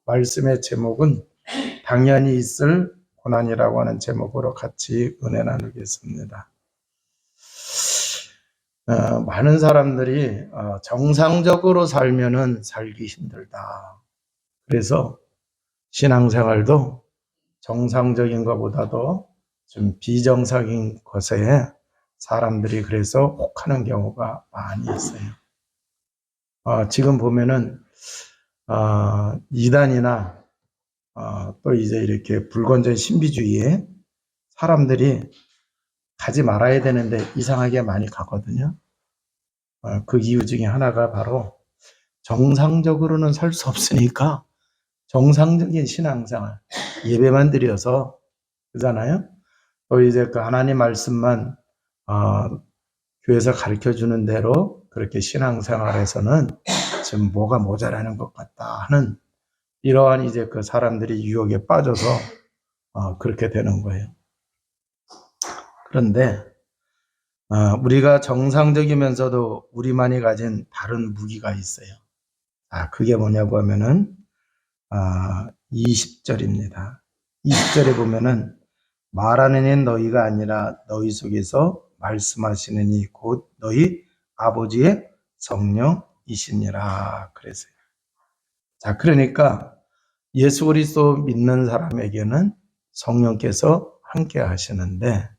말씀의 제목은 당연히 있을 고난이라고 하는 제목으로 같이 은혜 나누겠습니다. 많은 사람들이 정상적으로 살면은 살기 힘들다. 그래서 신앙생활도 정상적인 것보다도 좀 비정상인 것에 사람들이 그래서 혹하는 경우가 많이 있어요. 지금 보면은 이단이나 또 이제 이렇게 불건전 신비주의에 사람들이 가지 말아야 되는데 이상하게 많이 가거든요. 그 이유 중에 하나가 바로 정상적으로는 살 수 없으니까 정상적인 신앙생활, 예배만 드려서 그러잖아요. 또 이제 그 하나님 말씀만 교회에서 가르쳐 주는 대로 그렇게 신앙생활에서는 지금 뭐가 모자라는 것 같다 하는 이러한 이제 그 사람들이 유혹에 빠져서 그렇게 되는 거예요. 그런데 우리가 정상적이면서도 우리만이 가진 다른 무기가 있어요. 그게 뭐냐고 하면은 20절입니다. 20절에 보면은 말하는 이는 너희가 아니라 너희 속에서 말씀하시는 이 곧 너희 아버지의 성령이시니라 그랬어요. 그러니까 예수 그리스도 믿는 사람에게는 성령께서 함께 하시는데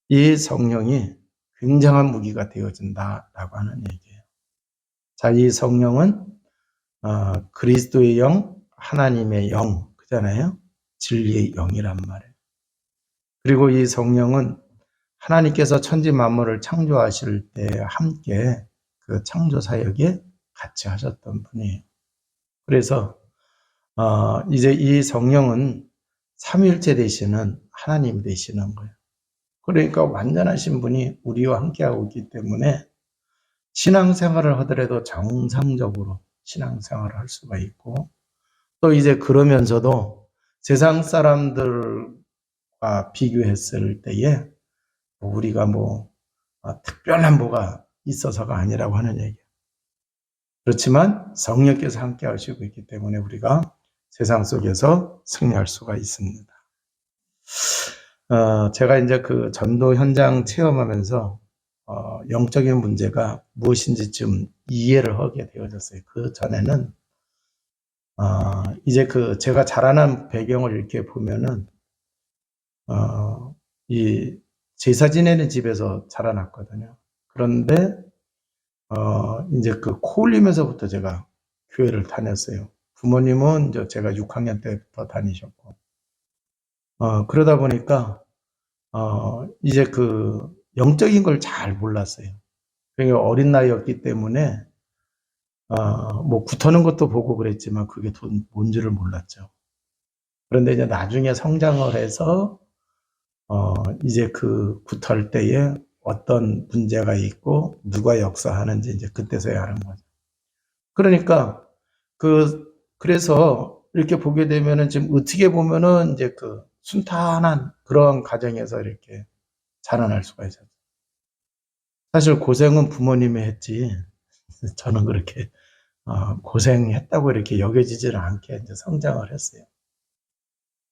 이 성령이 굉장한 무기가 되어진다라고 하는 얘기예요. 이 성령은 그리스도의 영, 하나님의 영, 그잖아요. 진리의 영이란 말이에요. 그리고 이 성령은 하나님께서 천지 만물을 창조하실 때 함께 그 창조 사역에 같이 하셨던 분이에요. 그래서 이제 이 성령은 삼위일체 되시는 하나님 되시는 거예요. 그러니까 완전하신 분이 우리와 함께하고 있기 때문에 신앙생활을 하더라도 정상적으로 신앙생활을 할 수가 있고 또 이제 그러면서도 세상 사람들과 비교했을 때에 우리가 특별한 뭐가 있어서가 아니라고 하는 얘기예요. 그렇지만 성령께서 함께 하시고 있기 때문에 우리가 세상 속에서 승리할 수가 있습니다. 제가 이제 그 전도 현장 체험하면서 영적인 문제가 무엇인지 좀 이해를 하게 되어졌어요. 그 전에는 이제 그 제가 자라난 배경을 이렇게 보면은 이 제사 지내는 집에서 자라났거든요. 그런데 이제 그 코 올리면서부터 제가 교회를 다녔어요. 부모님은 이제 제가 6학년 때부터 다니셨고 그러다 보니까 이제 그 영적인 걸 잘 몰랐어요. 그러니까 어린 나이였기 때문에 굿하는 것도 보고 그랬지만 그게 뭔지를 몰랐죠. 그런데 이제 나중에 성장을 해서 이제 그 굿할 때에 어떤 문제가 있고 누가 역사하는지 이제 그때서야 하는 거죠. 그러니까 그래서 이렇게 보게 되면은 지금 어떻게 보면은 이제 그 순탄한 그런 가정에서 이렇게 자라날 수가 있었죠. 사실 고생은 부모님이 했지 저는 그렇게 고생했다고 이렇게 여겨지지는 않게 이제 성장을 했어요.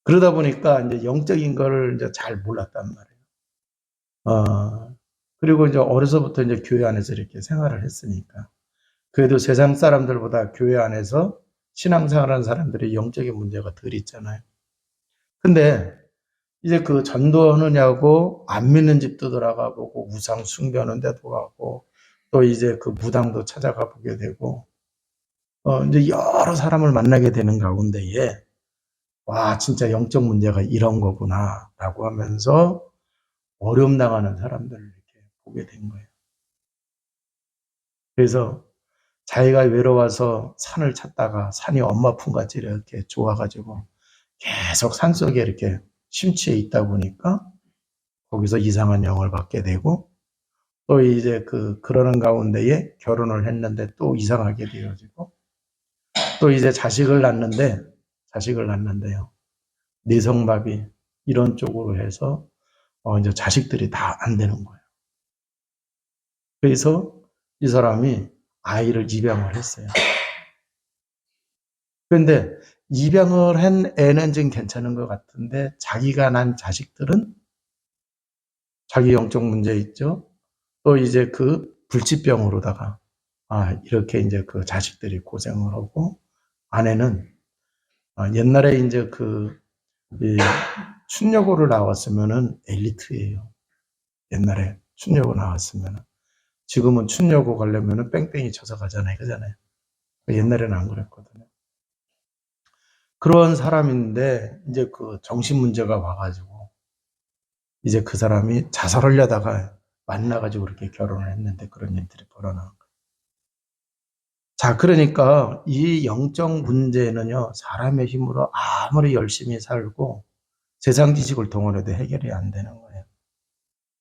그러다 보니까 이제 영적인 거를 이제 잘 몰랐단 말이에요. 그리고 이제 어려서부터 이제 교회 안에서 이렇게 생활을 했으니까 그래도 세상 사람들보다 교회 안에서 신앙생활하는 사람들이 영적인 문제가 덜 있잖아요. 근데 이제 그 전도하느냐고 안 믿는 집도 들어가 보고 우상 숭배하는 데도 가고 또 이제 그 무당도 찾아가 보게 되고 이제 여러 사람을 만나게 되는 가운데에 와 진짜 영적 문제가 이런 거구나라고 하면서 어려움 당하는 사람들을 이렇게 보게 된 거예요. 그래서 자기가 외로워서 산을 찾다가 산이 엄마 품같이 이렇게 좋아가지고 계속 산속에 이렇게 심취해 있다 보니까 거기서 이상한 영을 받게 되고 또 이제 그러는 가운데에 결혼을 했는데 또 이상하게 되어지고 또 이제 자식을 낳는데요. 내성마비 이런 쪽으로 해서 이제 자식들이 다 안 되는 거예요. 그래서 이 사람이 아이를 입양을 했어요. 그런데 입양을 한 애는 좀 괜찮은 것 같은데 자기가 난 자식들은 자기 영적 문제 있죠. 또 이제 그 불치병으로다가 이렇게 이제 그 자식들이 고생을 하고 아내는 옛날에 이제 이 춘여고를 나왔으면은 엘리트예요. 옛날에 춘여고 나왔으면은 지금은 춘여고 가려면은 뺑뺑이 쳐서 가잖아요, 그잖아요. 옛날에는 안 그랬거든요. 그런 사람인데 이제 그 정신 문제가 와가지고 이제 그 사람이 자살하려다가 만나가지고 그렇게 결혼을 했는데 그런 일들이 벌어나는 거예요. 자, 그러니까 이 영적 문제는요, 사람의 힘으로 아무리 열심히 살고 세상 지식을 동원해도 해결이 안 되는 거예요.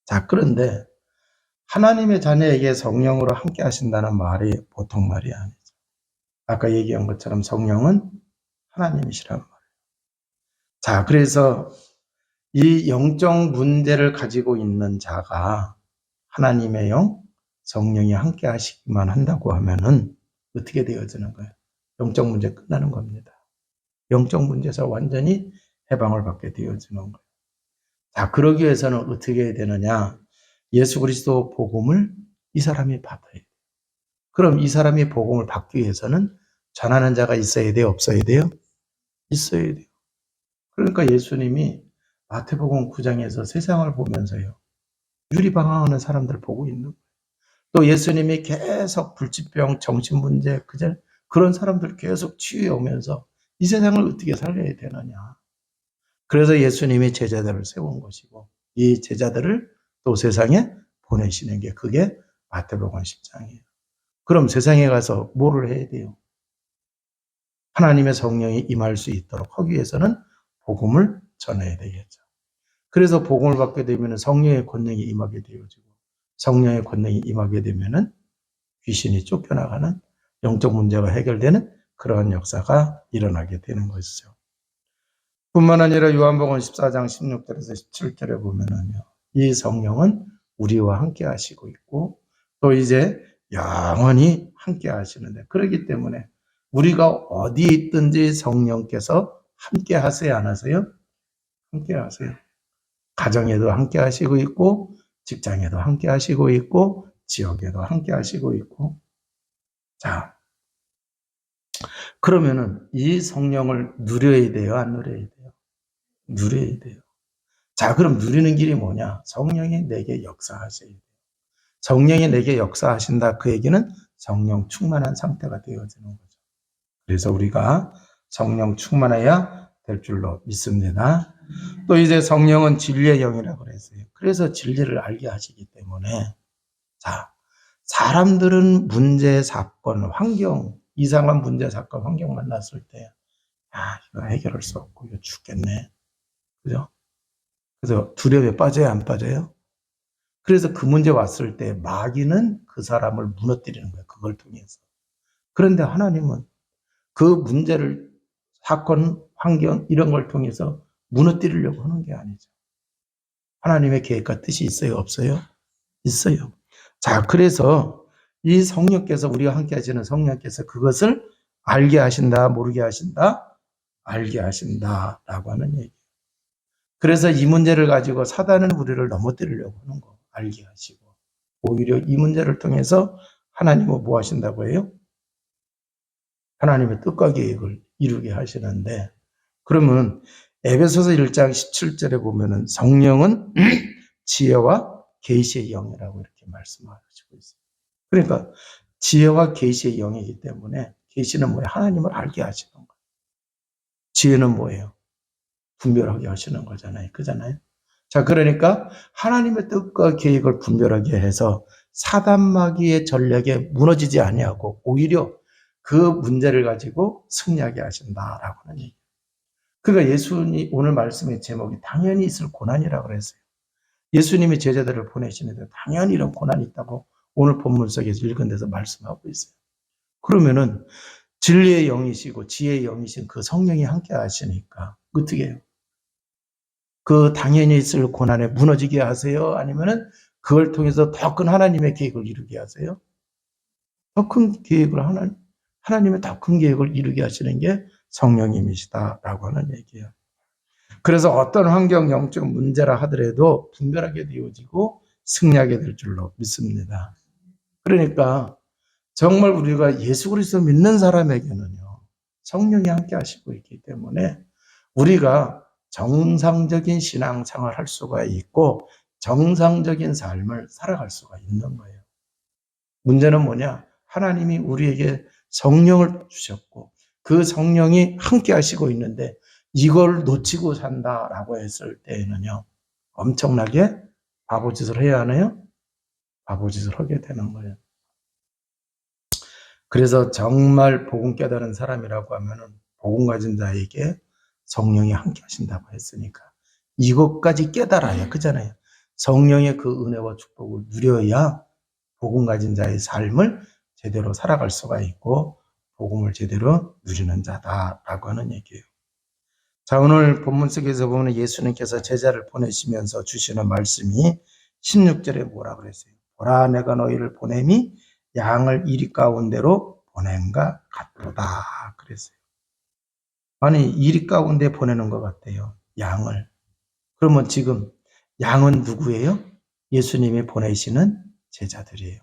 자, 그런데 하나님의 자녀에게 성령으로 함께 하신다는 말이 보통 말이 아니죠. 아까 얘기한 것처럼 성령은 하나님이시란 말이에요. 자, 그래서 이 영적 문제를 가지고 있는 자가 하나님의 영, 성령이 함께 하시기만 한다고 하면은 어떻게 되어지는 거예요? 영적 문제 끝나는 겁니다. 영적 문제에서 완전히 해방을 받게 되어지는 거예요. 자, 그러기 위해서는 어떻게 해야 되느냐? 예수 그리스도 복음을 이 사람이 받아야 돼요. 그럼 이 사람이 복음을 받기 위해서는 전하는 자가 있어야 돼요? 없어야 돼요? 있어야 돼요. 그러니까 예수님이 마태복음 9장에서 세상을 보면서요. 유리방황하는 사람들 보고 있는 거예요. 또 예수님이 계속 불치병, 정신문제, 그런 사람들 계속 치유해 오면서 이 세상을 어떻게 살려야 되느냐. 그래서 예수님이 제자들을 세운 것이고 이 제자들을 또 세상에 보내시는 게 그게 마태복음 10장이에요. 그럼 세상에 가서 뭐를 해야 돼요? 하나님의 성령이 임할 수 있도록 하기 위해서는 복음을 전해야 되겠죠. 그래서 복음을 받게 되면 성령의 권능이 임하게 되어지고 성령의 권능이 임하게 되면은 귀신이 쫓겨나가는 영적 문제가 해결되는 그러한 역사가 일어나게 되는 것이죠. 뿐만 아니라 요한복음 14장 16절에서 17절에 보면은요. 이 성령은 우리와 함께 하시고 있고 또 이제 영원히 함께 하시는데 그렇기 때문에 우리가 어디에 있든지 성령께서 함께 하세요, 안 하세요? 함께 하세요. 가정에도 함께 하시고 있고 직장에도 함께 하시고 있고 지역에도 함께 하시고 있고 자, 그러면은 이 성령을 누려야 돼요, 안 누려야 돼요? 누려야 돼요. 자, 그럼 누리는 길이 뭐냐? 성령이 내게 역사하셔야 돼요. 성령이 내게 역사하신다. 그 얘기는 성령 충만한 상태가 되어지는 거죠. 그래서 우리가 성령 충만해야 될 줄로 믿습니다. 또 이제 성령은 진리의 영이라고 그랬어요. 그래서 진리를 알게 하시기 때문에 자, 사람들은 문제, 사건, 환경, 이상한 문제, 사건, 환경 만났을 때 이거 해결할 수 없고 이거 죽겠네. 그죠? 그래서 두려움에 빠져요, 안 빠져요? 그래서 그 문제 왔을 때 마귀는 그 사람을 무너뜨리는 거예요. 그걸 통해서. 그런데 하나님은 그 문제를 사건, 환경 이런 걸 통해서 무너뜨리려고 하는 게 아니죠. 하나님의 계획과 뜻이 있어요, 없어요? 있어요. 자, 그래서 이 성령께서 우리와 함께 하시는 성령께서 그것을 알게 하신다, 모르게 하신다, 알게 하신다라고 하는 얘기예요. 그래서 이 문제를 가지고 사단은 우리를 넘어뜨리려고 하는 거 알게 하시고 오히려 이 문제를 통해서 하나님은 뭐 하신다고 해요? 하나님의 뜻과 계획을 이루게 하시는데 그러면 에베소서 1장 17절에 보면은 성령은 지혜와 계시의 영이라고 이렇게 말씀하시고 있어요. 그러니까 지혜와 계시의 영이기 때문에 계시는 뭐예요? 하나님을 알게 하시는 거예요. 지혜는 뭐예요? 분별하게 하시는 거잖아요. 그잖아요. 자, 그러니까 하나님의 뜻과 계획을 분별하게 해서 사단 마귀의 전략에 무너지지 아니하고 오히려 그 문제를 가지고 승리하게 하신다라고 하는 얘기예요. 그러니까 예수님 오늘 말씀의 제목이 당연히 있을 고난이라고 그랬어요. 예수님이 제자들을 보내시는데 당연히 이런 고난이 있다고 오늘 본문 속에서 읽은 데서 말씀하고 있어요. 그러면은 진리의 영이시고 지혜의 영이신 그 성령이 함께 하시니까 어떻게 해요? 그 당연히 있을 고난에 무너지게 하세요? 아니면은 그걸 통해서 더 큰 하나님의 계획을 이루게 하세요? 더 큰 계획을 하나님의 더 큰 계획을 이루게 하시는 게 성령님이시다라고 하는 얘기예요. 그래서 어떤 환경 영적 문제라 하더라도 분별하게 되어지고 승리하게 될 줄로 믿습니다. 그러니까 정말 우리가 예수 그리스도 믿는 사람에게는요, 성령이 함께 하시고 있기 때문에 우리가 정상적인 신앙생활을 할 수가 있고 정상적인 삶을 살아갈 수가 있는 거예요. 문제는 뭐냐? 하나님이 우리에게 성령을 주셨고 그 성령이 함께 하시고 있는데 이걸 놓치고 산다라고 했을 때에는요, 엄청나게 바보짓을 해야 하나요? 바보짓을 하게 되는 거예요. 그래서 정말 복음 깨달은 사람이라고 하면은 복음 가진 자에게 성령이 함께 하신다고 했으니까 이것까지 깨달아야, 그잖아요. 성령의 그 은혜와 축복을 누려야 복음 가진 자의 삶을 제대로 살아갈 수가 있고 복음을 제대로 누리는 자다라고 하는 얘기예요. 자, 오늘 본문 속에서 보면 예수님께서 제자를 보내시면서 주시는 말씀이 16절에 뭐라 그랬어요? 보라, 내가 너희를 보냄이 양을 이리 가운데로 보낸가 같도다 그랬어요. 아니, 이리 가운데 보내는 것 같아요, 양을. 그러면 지금 양은 누구예요? 예수님이 보내시는 제자들이에요.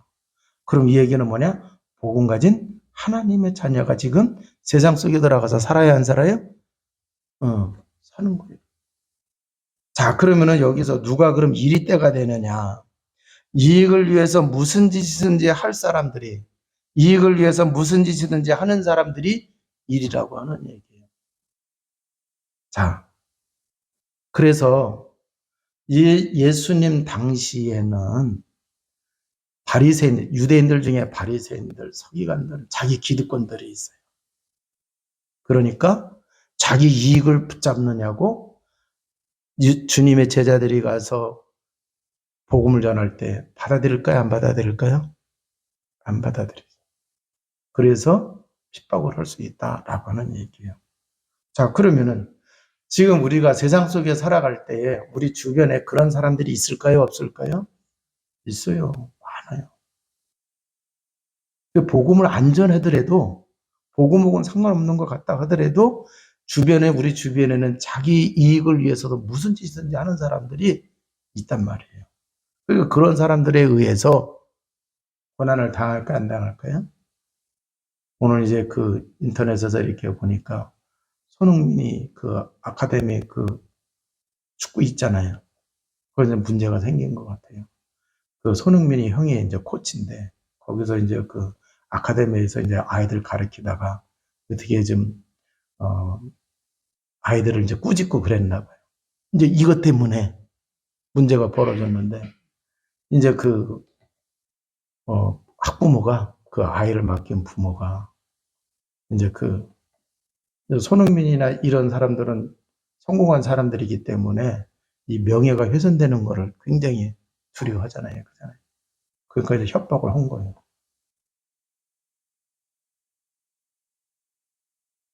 그럼 이 얘기는 뭐냐? 복음 가진 하나님의 자녀가 지금 세상 속에 들어가서 살아야 안 살아요? 사는 거예요. 자, 그러면은 여기서 누가 그럼 이리 때가 되느냐? 이익을 위해서 무슨 짓이든지 할 사람들이, 이익을 위해서 무슨 짓이든지 하는 사람들이 일이라고 하는 얘기예요. 자, 그래서 예수님 당시에는 바리새인, 유대인들 중에 바리새인들, 서기관들, 자기 기득권들이 있어요. 그러니까 자기 이익을 붙잡느냐고 주님의 제자들이 가서 복음을 전할 때 받아들일까요? 안 받아들일까요? 안 받아들여요. 그래서 핍박을 할 수 있다라고 하는 얘기예요. 자, 그러면은 지금 우리가 세상 속에 살아갈 때에 우리 주변에 그런 사람들이 있을까요? 없을까요? 있어요. 많아요. 복음을 안 전하더라도, 복음하고는 상관없는 것 같다 하더라도 주변에, 우리 주변에는 자기 이익을 위해서도 무슨 짓이든지 하는 사람들이 있단 말이에요. 그러니까 그런 사람들에 의해서 고난을 당할까 안 당할까요? 오늘 이제 그 인터넷에서 이렇게 보니까 손흥민이 그 아카데미 그 축구 있잖아요. 거기서 문제가 생긴 것 같아요. 그 손흥민이 형이 이제 코치인데 거기서 이제 그 아카데미에서 이제 아이들 가르치다가 어떻게 좀 아이들을 이제 꾸짖고 그랬나 봐요. 이제 이것 때문에 문제가 벌어졌는데 이제 그 학부모가, 그 아이를 맡긴 부모가 이제 그 손흥민이나 이런 사람들은 성공한 사람들이기 때문에 이 명예가 훼손되는 거를 굉장히 두려워하잖아요. 그잖아요. 그러니까 이제 협박을 한 거예요.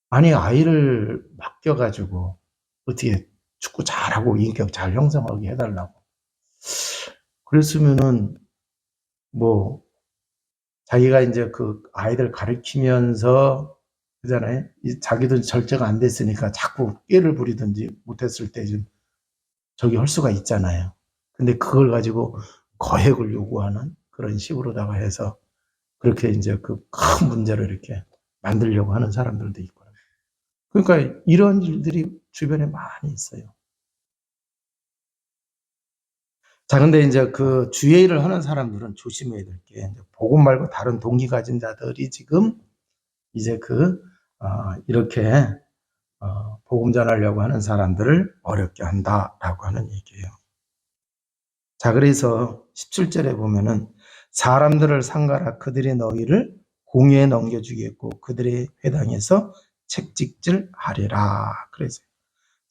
아니, 아이를 맡겨가지고 어떻게 축구 잘하고 인격 잘 형성하게 해달라고. 그랬으면은 뭐 자기가 이제 그 아이들 가르치면서 그잖아요. 자기도 절제가 안 됐으니까 자꾸 깨를 부리든지 못했을 때 좀 저기 할 수가 있잖아요. 근데 그걸 가지고 거액을 요구하는 그런 식으로다가 해서 그렇게 이제 그 큰 문제를 이렇게 만들려고 하는 사람들도 있고. 그러니까 이런 일들이 주변에 많이 있어요. 자, 근데 이제 그 주의 일을 하는 사람들은 조심해야 될 게, 복음 말고 다른 동기 가진 자들이 지금 이제 이렇게 복음 전하려고 하는 사람들을 어렵게 한다라고 하는 얘기예요. 자, 그래서 17절에 보면은 사람들을 상가라 그들이 너희를 공회에 넘겨주겠고 그들의 회당에서 책찍질 하리라 그랬어요.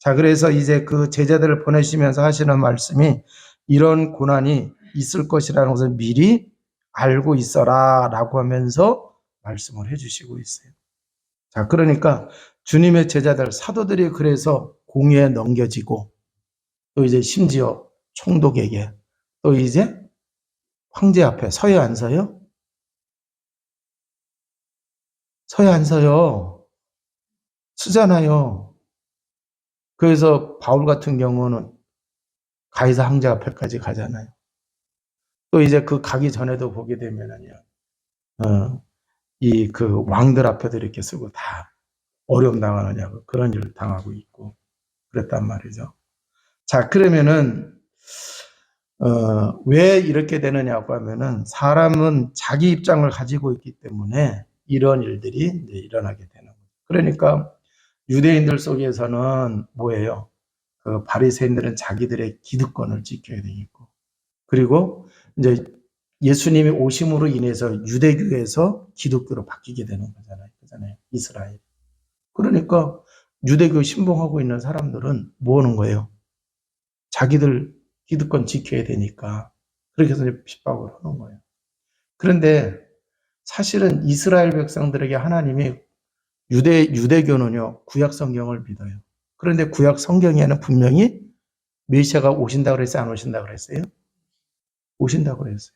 자, 그래서 이제 그 제자들을 보내시면서 하시는 말씀이 이런 고난이 있을 것이라는 것을 미리 알고 있어라 라고 하면서 말씀을 해주시고 있어요. 자, 그러니까 주님의 제자들, 사도들이 그래서 공회에 넘겨지고 또 이제 심지어 총독에게 또 이제 황제 앞에 서요 안 서요? 서요 안 서요? 쓰잖아요. 그래서 바울 같은 경우는 가이사 황제 앞에까지 가잖아요. 또 이제 그 가기 전에도 보게 되면은요, 이 그 왕들 앞에도 이렇게 쓰고 다 어려움 당하느냐고 그런 일을 당하고 있고 그랬단 말이죠. 자, 그러면은, 왜 이렇게 되느냐고 하면은 사람은 자기 입장을 가지고 있기 때문에 이런 일들이 이제 일어나게 되는 거예요. 그러니까 유대인들 속에서는 뭐예요? 그 바리새인들은 자기들의 기득권을 지켜야 되겠고, 그리고 이제 예수님이 오심으로 인해서 유대교에서 기독교로 바뀌게 되는 거잖아요. 그잖아요. 이스라엘. 그러니까 유대교 신봉하고 있는 사람들은 뭐 하는 거예요? 자기들 기득권 지켜야 되니까. 그렇게 해서 이제 핍박을 하는 거예요. 그런데 사실은 이스라엘 백성들에게 하나님이 유대교는요, 구약 성경을 믿어요. 그런데 구약 성경에는 분명히 메시아가 오신다고 그랬어요? 안 오신다고 그랬어요? 오신다고 그랬어요.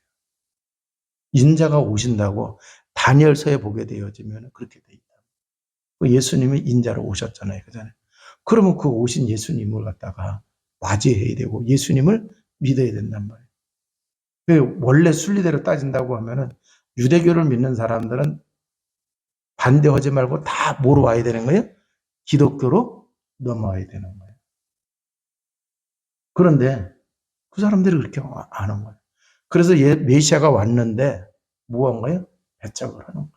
인자가 오신다고 다니엘서에 보게 되어지면 그렇게 돼 있다. 예수님이 인자로 오셨잖아요. 그잖아요. 그러면 그 오신 예수님을 갖다가 맞이해야 되고 예수님을 믿어야 된단 말이에요. 원래 순리대로 따진다고 하면은 유대교를 믿는 사람들은 반대하지 말고 다 뭐로 와야 되는 거예요? 기독교로 넘어와야 되는 거예요. 그런데 그 사람들이 그렇게 안 한 거예요. 그래서 메시아가 왔는데 뭐 한 거예요? 배척을 하는 거예요.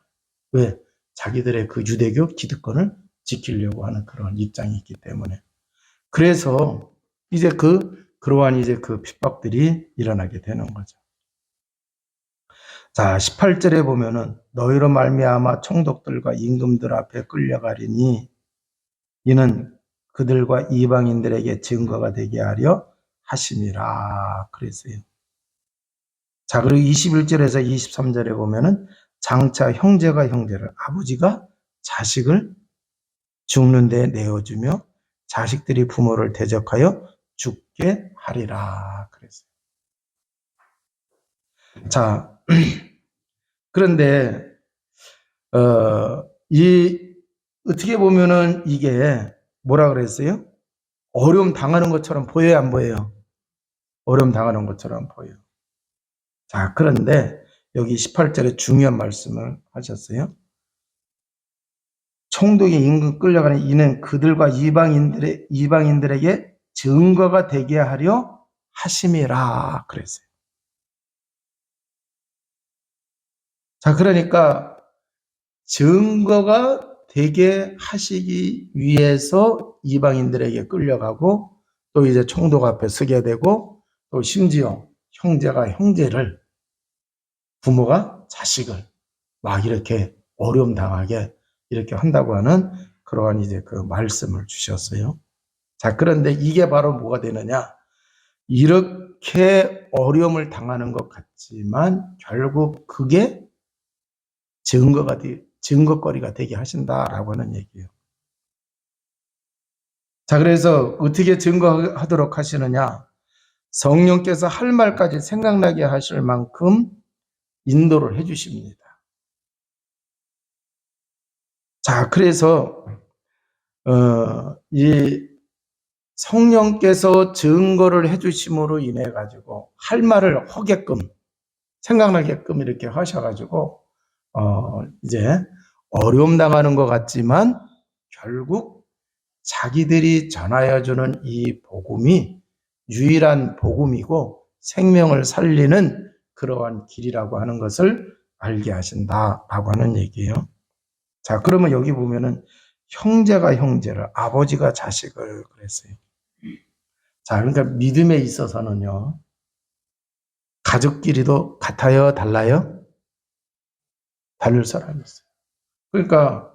왜? 자기들의 그 유대교 기득권을 지키려고 하는 그런 입장이 있기 때문에. 그래서 이제 그러한 이제 그 핍박들이 일어나게 되는 거죠. 자, 18절에 보면은 너희로 말미암아 총독들과 임금들 앞에 끌려가리니 이는 그들과 이방인들에게 증거가 되게 하려 하심이라 그랬어요. 자, 그리고 21절에서 23절에 보면은 장차 형제가 형제를, 아버지가 자식을 죽는 데 내어주며 자식들이 부모를 대적하여 죽게 하리라 그랬어요. 자, 그런데 어떻게 보면은 이게 뭐라 그랬어요? 어려움 당하는 것처럼 보여요, 안 보여요? 어려움 당하는 것처럼 보여요. 자, 그런데 여기 18절에 중요한 말씀을 하셨어요. 총독이 임금 끌려가는 이는 그들과 이방인들에게 증거가 되게 하려 하심이라 그랬어요. 자, 그러니까 증거가 되게 하시기 위해서 이방인들에게 끌려가고 또 이제 총독 앞에 서게 되고 또 심지어 형제가 형제를 부모가 자식을 막 이렇게 어려움 당하게 이렇게 한다고 하는 그러한 이제 그 말씀을 주셨어요. 자, 그런데 이게 바로 뭐가 되느냐? 이렇게 어려움을 당하는 것 같지만 결국 그게 증거거리가 되게 하신다라고 하는 얘기예요. 자, 그래서 어떻게 증거하도록 하시느냐? 성령께서 할 말까지 생각나게 하실 만큼 인도를 해 주십니다. 자, 그래서 이 성령께서 증거를 해 주심으로 인해 가지고 할 말을 하게끔 생각나게끔 이렇게 하셔 가지고 이제 어려움 당하는 것 같지만 결국 자기들이 전하여 주는 이 복음이 유일한 복음이고 생명을 살리는 그러한 길이라고 하는 것을 알게 하신다라고 하는 얘기예요. 자, 그러면 여기 보면은 형제가 형제를, 아버지가 자식을 그랬어요. 자, 그러니까 믿음에 있어서는요, 가족끼리도 같아요, 달라요? 다를 사람이 있어요. 그러니까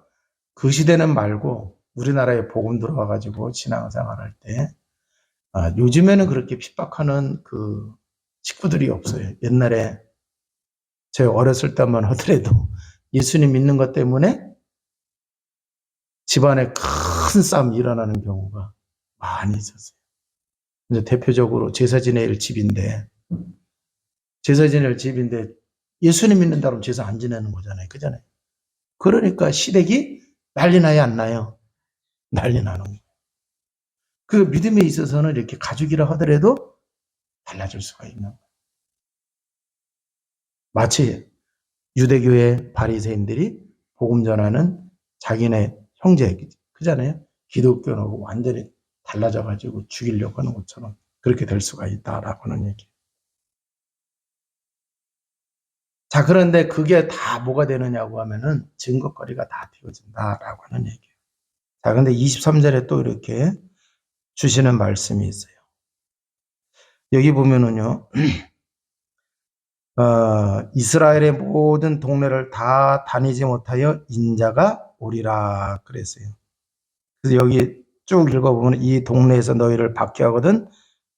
그 시대는 말고 우리나라에 복음 들어와가지고 신앙생활 할 때, 요즘에는 그렇게 핍박하는 그 식구들이 없어요. 옛날에 제 어렸을 때만 하더라도 예수님 믿는 것 때문에 집안에 큰 싸움이 일어나는 경우가 많이 있었어요. 이제 대표적으로 제사 지낼 집인데, 제사 지낼 집인데 예수님 믿는다고 제사 안 지내는 거잖아요. 그잖아요. 그러니까 시댁이 난리 나요, 안 나요? 난리 나는 거예요. 그 믿음에 있어서는 이렇게 가족이라 하더라도 달라질 수가 있는 거예요. 마치 유대교의 바리새인들이 복음 전하는 자기네 형제 그잖아요. 기독교하고 완전히 달라져 가지고 죽이려고 하는 것처럼 그렇게 될 수가 있다라고 하는 얘기. 자, 그런데 그게 다 뭐가 되느냐고 하면은 증거거리가 다 되어진다라고 하는 얘기예요. 자, 근데 23절에 또 이렇게 주시는 말씀이 있어요. 여기 보면은요, 이스라엘의 모든 동네를 다 다니지 못하여 인자가 오리라 그랬어요. 그래서 여기 쭉 읽어보면 이 동네에서 너희를 박해하거든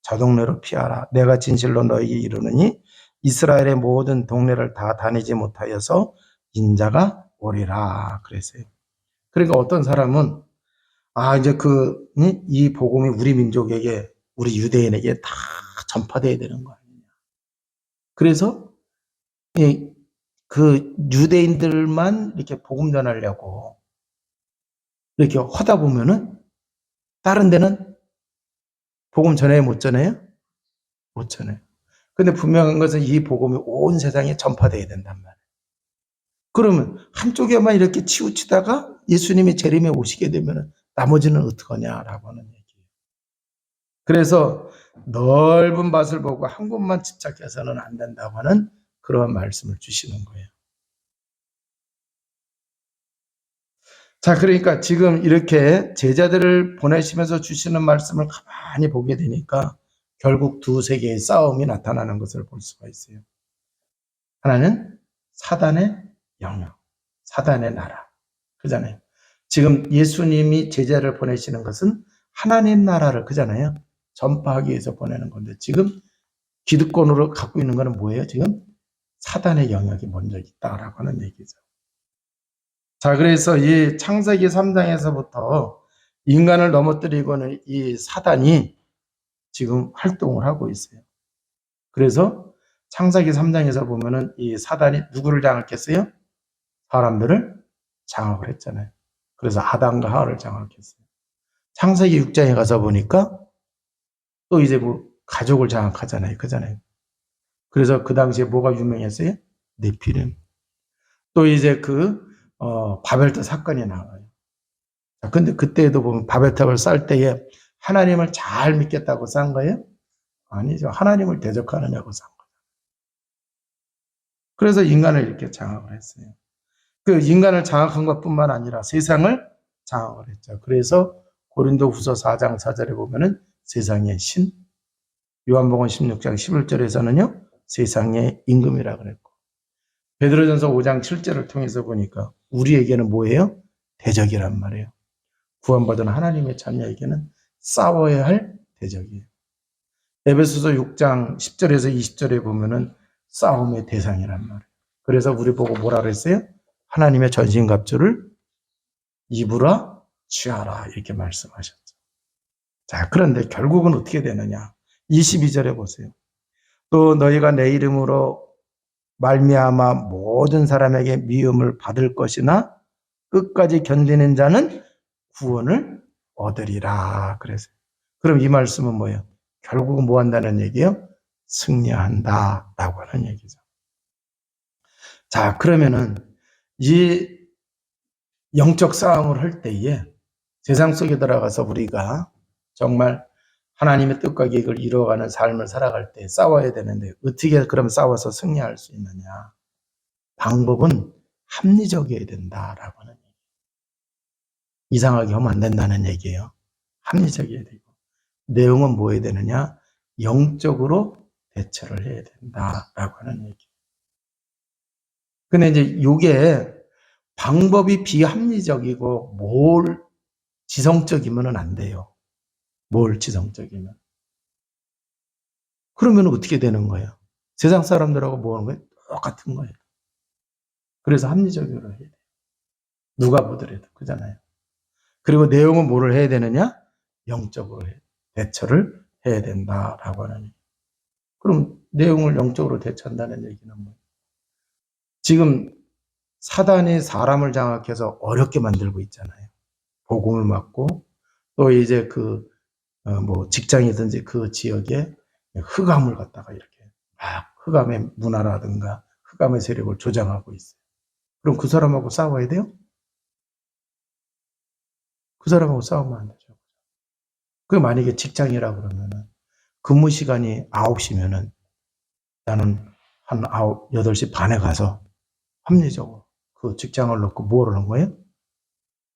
저 동네로 피하라. 내가 진실로 너희에게 이르노니 이스라엘의 모든 동네를 다 다니지 못하여서 인자가 오리라 그랬어요. 그러니까 어떤 사람은 이제 이 복음이 우리 민족에게 우리 유대인에게 다 전파돼야 되는 거 아니냐. 그래서 그 유대인들만 이렇게 복음 전하려고 이렇게 하다 보면은 다른 데는 복음 전해요, 못 전해요? 못 전해요. 근데 분명한 것은 이 복음이 온 세상에 전파돼야 된단 말이에요. 그러면 한쪽에만 이렇게 치우치다가 예수님이 재림에 오시게 되면 나머지는 어떡하냐라고 하는 얘기예요. 그래서 넓은 밭을 보고 한 곳만 집착해서는 안 된다고 하는 그런 말씀을 주시는 거예요. 자, 그러니까 지금 이렇게 제자들을 보내시면서 주시는 말씀을 가만히 보게 되니까 결국 두 세계의 싸움이 나타나는 것을 볼 수가 있어요. 하나는 사단의 영역, 사단의 나라. 그잖아요. 지금 예수님이 제자를 보내시는 것은 하나님 나라를 그잖아요. 전파하기 위해서 보내는 건데 지금 기득권으로 갖고 있는 것은 뭐예요? 지금 사단의 영역이 먼저 있다라고 하는 얘기죠. 자, 그래서 이 창세기 3장에서부터 인간을 넘어뜨리고는 이 사단이 지금 활동을 하고 있어요. 그래서 창세기 3장에서 보면은 이 사단이 누구를 장악했어요? 사람들을 장악을 했잖아요. 그래서 아담과 하와를 장악했어요. 창세기 6장에 가서 보니까 또 이제 뭐 가족을 장악하잖아요. 그잖아요. 그래서 그 당시에 뭐가 유명했어요? 네피림. 또 이제 바벨탑 사건이 나와요. 근데 그때에도 보면 바벨탑을 쌓을 때에 하나님을 잘 믿겠다고 쌓은 거예요? 아니죠. 하나님을 대적하느냐고 쌓은 거예요. 그래서 인간을 이렇게 장악을 했어요. 그 인간을 장악한 것뿐만 아니라 세상을 장악을 했죠. 그래서 고린도후서 4장 4절에 보면은 세상의 신, 요한복음 16장 11절에서는요 세상의 임금이라 그랬고, 베드로전서 5장 7절을 통해서 보니까 우리에게는 뭐예요? 대적이란 말이에요. 구원받은 하나님의 자녀에게는 싸워야 할 대적이에요. 에베소서 6장 10절에서 20절에 보면은 싸움의 대상이란 말이에요. 그래서 우리 보고 뭐라 그랬어요? 하나님의 전신갑주를 입으라 취하라 이렇게 말씀하셨죠. 자, 그런데 결국은 어떻게 되느냐? 22절에 보세요. 또 너희가 내 이름으로 말미암아 모든 사람에게 미움을 받을 것이나 끝까지 견디는 자는 구원을 얻으리라 그랬어요. 그럼 이 말씀은 뭐예요? 결국은 뭐 한다는 얘기예요? 승리한다라고 하는 얘기죠. 자, 그러면은 이 영적 싸움을 할 때에 세상 속에 들어가서 우리가 정말 하나님의 뜻과 계획을 이루어가는 삶을 살아갈 때 싸워야 되는데 어떻게 그럼 싸워서 승리할 수 있느냐? 방법은 합리적이어야 된다라고 하는 얘기예요. 이상하게 하면 안 된다는 얘기예요. 합리적이어야 되고. 내용은 뭐 해야 되느냐? 영적으로 대처를 해야 된다라고 하는 얘기예요. 근데 이제 이게 방법이 비합리적이고 지성적이면 안 돼요. 지성적이면. 그러면 어떻게 되는 거예요? 세상 사람들하고 뭐 하는 거예요? 똑같은 거예요. 그래서 합리적으로 해야 돼요. 누가 보더라도. 그잖아요. 그리고 내용은 뭐를 해야 되느냐? 영적으로 대처를 해야 된다라고 하는. 그럼 내용을 영적으로 대처한다는 얘기는 뭐예요? 지금 사단이 사람을 장악해서 어렵게 만들고 있잖아요. 복음을 맡고 또 이제 뭐 직장이든지 그 지역에 흑암을 갖다가 이렇게 막 흑암의 문화라든가 흑암의 세력을 조장하고 있어요. 그럼 그 사람하고 싸워야 돼요? 그 사람하고 싸우면 안 되죠. 그 만약에 직장이라 그러면은 근무 시간이 9시면은 나는 한 8시 반에 가서 합리적으로 그 직장을 놓고 뭐 하는 거예요?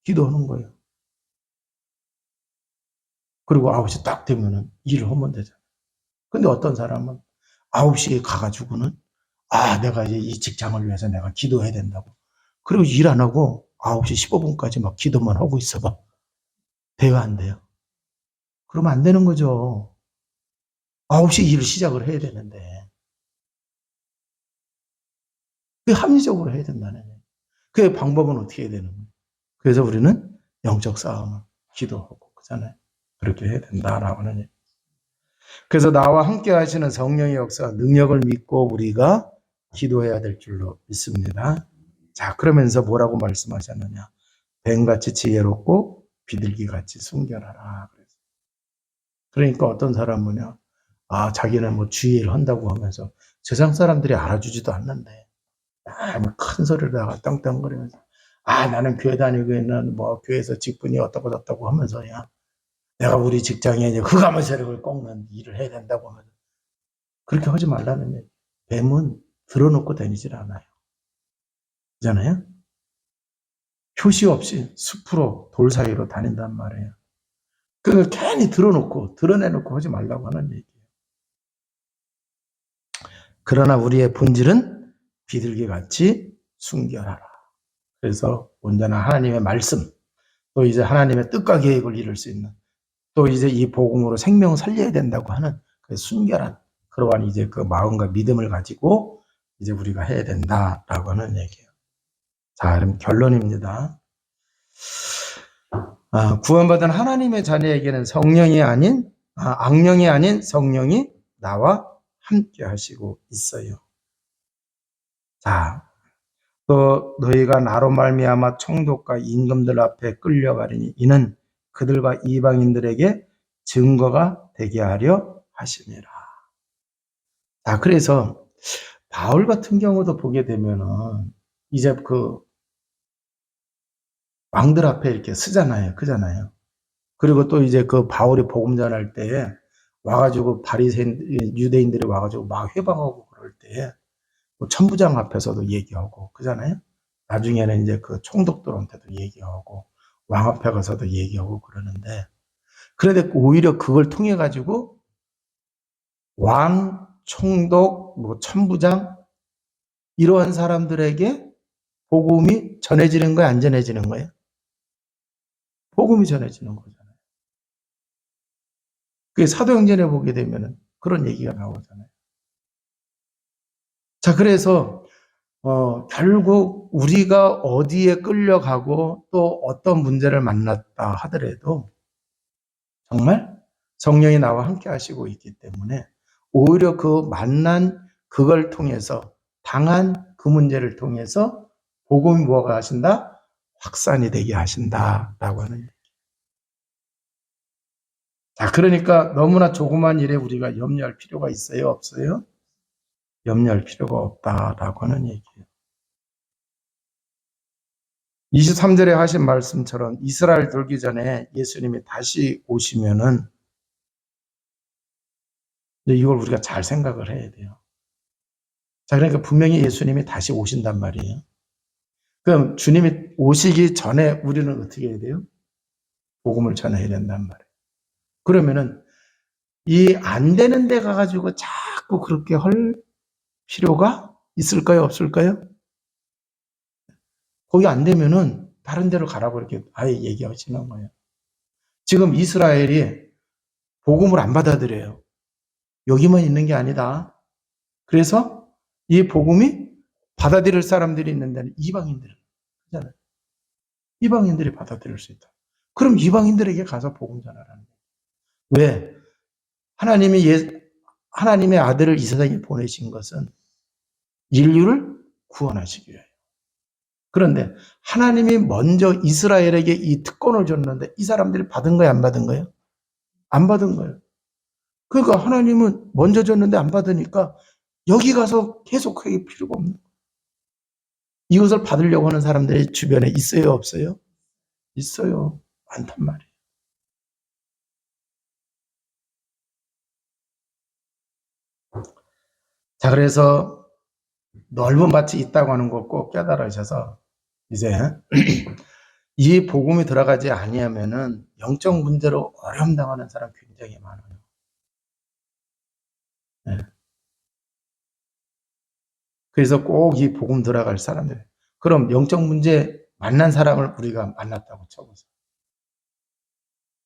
기도하는 거예요. 그리고 9시 딱 되면은 일을 하면 되잖아요. 근데 어떤 사람은 9시에 가가지고는 내가 이제 이 직장을 위해서 내가 기도해야 된다고. 그리고 일 안 하고 9시 15분까지 막 기도만 하고 있어 봐. 돼요, 안 돼요? 그러면 안 되는 거죠. 9시 일을 시작을 해야 되는데. 그 합리적으로 해야 된다는 거예요. 그 방법은 어떻게 해야 되는 거예요? 그래서 우리는 영적 싸움을 기도하고, 그잖아요. 그렇게 해야 된다라고 하는 얘기. 그래서 나와 함께 하시는 성령의 역사, 능력을 믿고 우리가 기도해야 될 줄로 믿습니다. 자, 그러면서 뭐라고 말씀하셨느냐. 뱀같이 지혜롭고 비둘기같이 순결하라. 그러니까 어떤 사람은요, 자기는 뭐 주의를 한다고 하면서 세상 사람들이 알아주지도 않는데, 뭐 큰 소리를 땅땅거리면서, 나는 교회 다니고 있는 뭐 교회에서 직분이 어떻고 저떻고 하면서야 내가 우리 직장에 이제 흑암의 세력을 꺾는 일을 해야 된다고 하면서 그렇게 하지 말라는 얘기. 뱀은 들어놓고 다니질 않아요. 그잖아요? 표시 없이 숲으로 돌 사이로 다닌단 말이에요. 그걸 괜히 드러내놓고 하지 말라고 하는 얘기예요. 그러나 우리의 본질은 비둘기같이 순결하라. 그래서 온전한 하나님의 말씀, 또 이제 하나님의 뜻과 계획을 이룰 수 있는, 또 이제 이 복음으로 생명을 살려야 된다고 하는 그 순결한 그러한 이제 그 마음과 믿음을 가지고 이제 우리가 해야 된다라고 하는 얘기예요. 자, 그럼 결론입니다. 구원받은 하나님의 자녀에게는 악령이 아닌 성령이 나와 함께 하시고 있어요. 자, 또 너희가 나로 말미암아 총독과 임금들 앞에 끌려가리니 이는 그들과 이방인들에게 증거가 되게 하려 하심이라. 자, 그래서 바울 같은 경우도 보게 되면은 이제 그 왕들 앞에 이렇게 쓰잖아요. 그잖아요. 그리고 또 이제 그 바울이 복음 전할 때 와가지고 바리새인 유대인들이 와가지고 막 회방하고 그럴 때 뭐 천부장 앞에서도 얘기하고 그잖아요. 나중에는 이제 그 총독들한테도 얘기하고 왕 앞에 가서도 얘기하고 그러는데 그런데 오히려 그걸 통해 가지고 왕, 총독, 뭐 천부장 이러한 사람들에게 복음이 전해지는 거예요, 안 전해지는 거예요? 복음이 전해지는 거잖아요. 그게 사도행전에 보게 되면은 그런 얘기가 나오잖아요. 자, 그래서 결국 우리가 어디에 끌려가고 또 어떤 문제를 만났다 하더라도 정말 성령이 나와 함께 하시고 있기 때문에 오히려 그 만난 그걸 통해서 당한 그 문제를 통해서 복음이 뭐가 하신다? 확산이 되게 하신다라고 하는 얘기. 자, 그러니까 너무나 조그만 일에 우리가 염려할 필요가 있어요? 없어요? 염려할 필요가 없다라고 하는 얘기예요. 23절에 하신 말씀처럼 이스라엘 돌기 전에 예수님이 다시 오시면은 이걸 우리가 잘 생각을 해야 돼요. 자, 그러니까 분명히 예수님이 다시 오신단 말이에요. 그럼 주님이 오시기 전에 우리는 어떻게 해야 돼요? 복음을 전해야 된단 말이에요. 그러면은 이 안 되는 데 가가지고 자꾸 그렇게 할 필요가 있을까요? 없을까요? 거기 안 되면은 다른 데로 가라고 이렇게 아예 얘기하시는 거예요. 지금 이스라엘이 복음을 안 받아들여요. 여기만 있는 게 아니다. 그래서 이 복음이 받아들일 사람들이 있는 데는 이방인들. 그잖아요. 이방인들이 받아들일 수 있다. 그럼 이방인들에게 가서 복음 전하라는 거예요. 왜? 하나님의 아들을 이 세상에 보내신 것은 인류를 구원하시기 위해요. 그런데 하나님이 먼저 이스라엘에게 이 특권을 줬는데 이 사람들이 받은 거예요, 안 받은 거예요? 안 받은 거예요. 그러니까 하나님은 먼저 줬는데 안 받으니까 여기 가서 계속하기 필요가 없는 거예요. 이것을 받으려고 하는 사람들이 주변에 있어요, 없어요? 있어요. 많단 말이에요. 자, 그래서 넓은 밭이 있다고 하는 거 꼭 깨달으셔서 이제 이 복음이 들어가지 아니하면은 영적 문제로 어려움 당하는 사람 굉장히 많아요. 네. 그래서 꼭 이 복음 들어갈 사람들. 그럼 영적 문제 만난 사람을 우리가 만났다고 쳐보세요.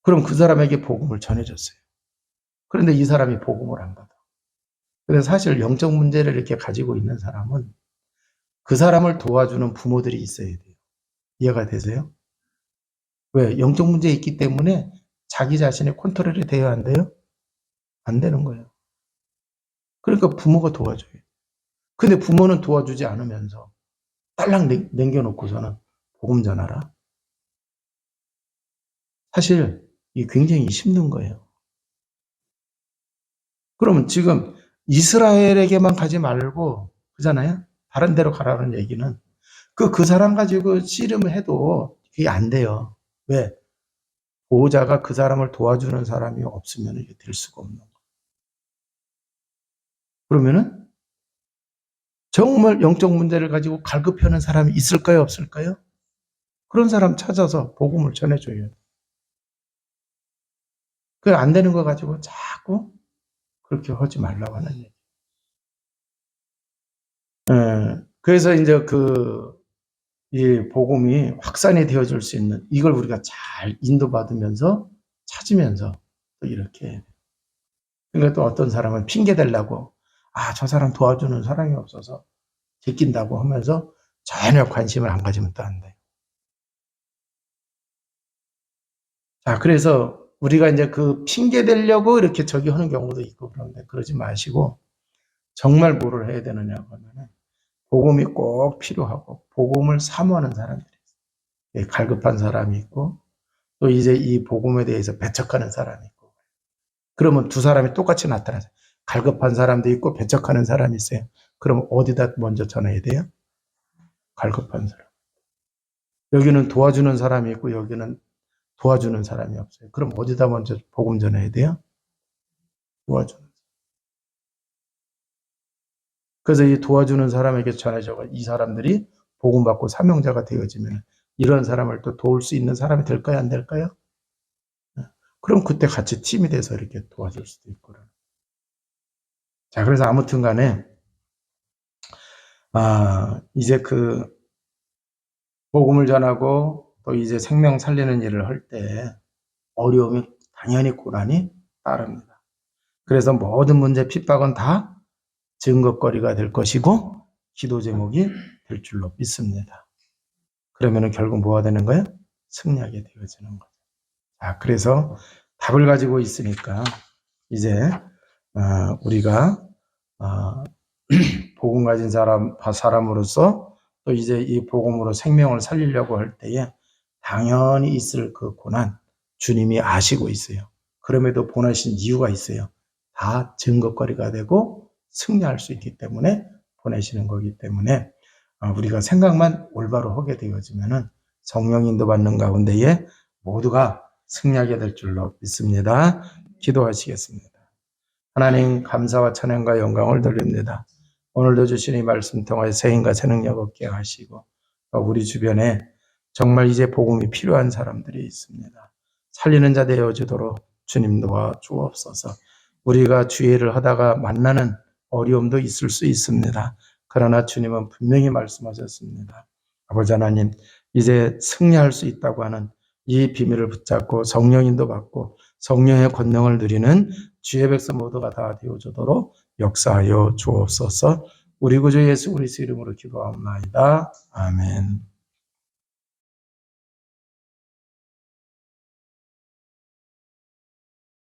그럼 그 사람에게 복음을 전해줬어요. 그런데 이 사람이 복음을 안 받아. 그래서 사실 영적 문제를 이렇게 가지고 있는 사람은 그 사람을 도와주는 부모들이 있어야 돼요. 이해가 되세요? 왜? 영적 문제 있기 때문에 자기 자신의 컨트롤이 돼야 안 돼요? 안 되는 거예요. 그러니까 부모가 도와줘요. 근데 부모는 도와주지 않으면서 딸랑 남겨놓고서는 복음 전하라. 사실 이게 굉장히 힘든 거예요. 그러면 지금 이스라엘에게만 가지 말고 그잖아요. 다른 데로 가라는 얘기는 그 사람 가지고 씨름을 해도 그게 안 돼요. 왜? 보호자가 그 사람을 도와주는 사람이 없으면 이게 될 수가 없는 거예요. 그러면은 정말 영적 문제를 가지고 갈급해하는 사람이 있을까요, 없을까요? 그런 사람 찾아서 복음을 전해줘요. 그 안 되는 거 가지고 자꾸 그렇게 하지 말라고 하는 얘기. 그래서 이제 이 복음이 확산이 되어질 수 있는 이걸 우리가 잘 인도받으면서 찾으면서 또 이렇게. 그러니까 또 어떤 사람은 핑계 대려고 저 사람 도와주는 사람이 없어서 제낀다고 하면서 전혀 관심을 안 가지면 또 안 돼요. 자, 그래서 우리가 이제 그 핑계 대려고 이렇게 저기 하는 경우도 있고 그런데 그러지 마시고 정말 뭐를 해야 되느냐 하면은 복음이 꼭 필요하고 복음을 사모하는 사람들이 있어요. 갈급한 사람이 있고 또 이제 이 복음에 대해서 배척하는 사람이 있고 그러면 두 사람이 똑같이 나타나죠. 갈급한 사람도 있고 배척하는 사람이 있어요. 그럼 어디다 먼저 전해야 돼요? 갈급한 사람. 여기는 도와주는 사람이 있고 여기는 도와주는 사람이 없어요. 그럼 어디다 먼저 복음 전해야 돼요? 도와주는. 그래서 이 도와주는 사람에게 전해져가 이 사람들이 복음 받고 사명자가 되어지면 이런 사람을 또 도울 수 있는 사람이 될까요? 안 될까요? 그럼 그때 같이 팀이 돼서 이렇게 도와줄 수도 있고. 자, 그래서 아무튼 간에 이제 복음을 전하고 또 이제 생명 살리는 일을 할 때 어려움이 당연히 고난이 따릅니다. 그래서 모든 문제 핍박은 다 증거거리가 될 것이고 기도 제목이 될 줄로 믿습니다. 그러면은 결국 뭐가 되는 거예요? 승리하게 되어지는 거죠. 자, 그래서 답을 가지고 있으니까 이제 우리가 복음 가진 사람으로서 또 이제 이 복음으로 생명을 살리려고 할 때에 당연히 있을 그 고난 주님이 아시고 있어요. 그럼에도 보내신 이유가 있어요. 다 증거거리가 되고 승리할 수 있기 때문에 보내시는 거기 때문에 우리가 생각만 올바로 하게 되어지면은 성령 인도 받는 가운데에 모두가 승리하게 될 줄로 믿습니다. 기도하시겠습니다. 하나님 감사와 찬양과 영광을 돌립니다. 오늘도 주신 이 말씀 통하여 세임과 새능력 얻게 하시고 우리 주변에 정말 이제 복음이 필요한 사람들이 있습니다. 살리는 자 되어주도록 주님 도와 주옵소서. 우리가 주의를 하다가 만나는 어려움도 있을 수 있습니다. 그러나 주님은 분명히 말씀하셨습니다. 아버지 하나님, 이제 승리할 수 있다고 하는 이 비밀을 붙잡고 성령인도 받고 성령의 권능을 누리는 주의 백성 모두가 다 되어주도록 역사하여 주옵소서. 우리 구주 예수 그리스도 이름으로 기도하옵나이다. 아멘.